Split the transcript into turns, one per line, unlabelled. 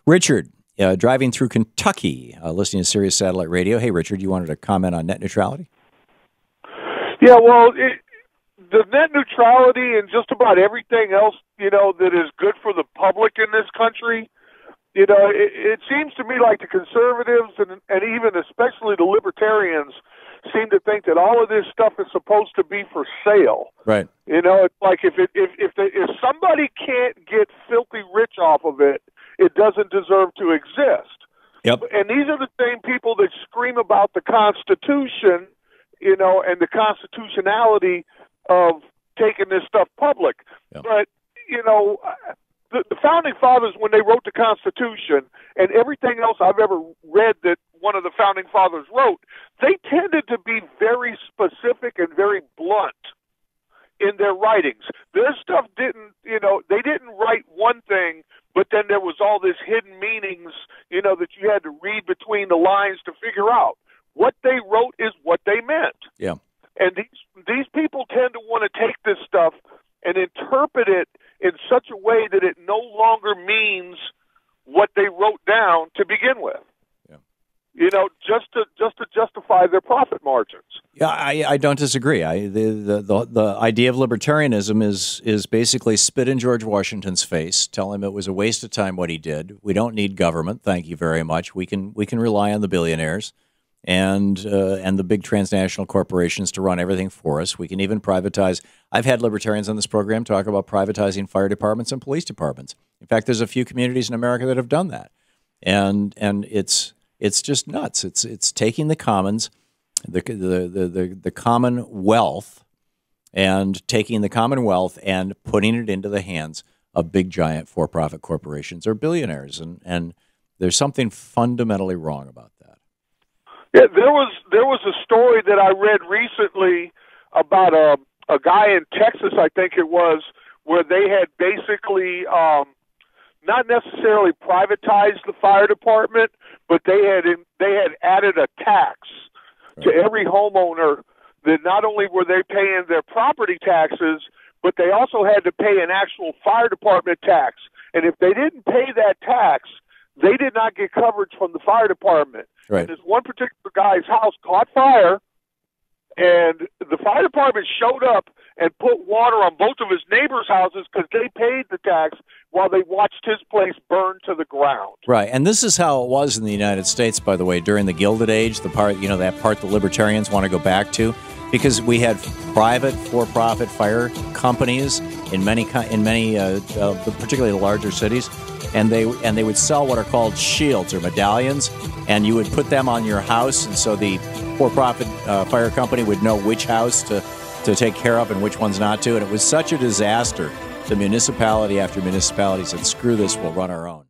Richard, driving through Kentucky, listening to Sirius Satellite Radio. Hey, Richard, you wanted to comment on net neutrality?
Yeah, well, the net neutrality and just about everything else, that is good for the public in this country, it seems to me like the conservatives and even especially the libertarians seem to think that all of this stuff is supposed to be for sale.
Right.
It's like if somebody can't get filthy rich off of it, it doesn't deserve to exist.
Yep.
And these are the same people that scream about the Constitution, and the constitutionality of taking this stuff public.
Yep.
But, the Founding Fathers, when they wrote the Constitution and everything else I've ever read that one of the Founding Fathers wrote, they tended to be very specific and very blunt in their writings. Their stuff didn't, they didn't write one thing, but then there was all this hidden meanings, that you had to read between the lines to figure out. What they wrote is what they meant.
Yeah.
And these people tend to want to take this stuff and interpret it in such a way that it no longer means what they wrote down to begin with. Yeah. Just to justify their profit margins.
Yeah, I don't disagree. The idea of libertarianism is basically spit in George Washington's face, tell him it was a waste of time what he did. We don't need government, thank you very much. We can rely on the billionaires and the big transnational corporations to run everything for us. We can even privatize. I've had libertarians on this program talk about privatizing fire departments and police departments. In fact, there's a few communities in America that have done that, and it's just nuts. It's taking the commons, the common wealth, and taking the commonwealth and putting it into the hands of big giant for-profit corporations or billionaires, and there's something fundamentally wrong about that.
Yeah, there was a story that I read recently about a guy in Texas, I think it was, where they had basically not necessarily privatized the fire department, but they had added a tax to every homeowner that not only were they paying their property taxes, but they also had to pay an actual fire department tax. And if they didn't pay that tax, they did not get coverage from the fire department.
Right.
And this one particular guy's house caught fire, and the fire department showed up and put water on both of his neighbors' houses because they paid the tax while they watched his place burn to the ground.
Right, and this is how it was in the United States, by the way, during the Gilded Age, the part, that part the libertarians want to go back to, because we had private for-profit fire companies in many, particularly the larger cities, and they would sell what are called shields or medallions, and you would put them on your house, and so the for-profit fire company would know which house to take care of and which ones not to, and it was such a disaster. The municipality after municipality said, screw this, we'll run our own.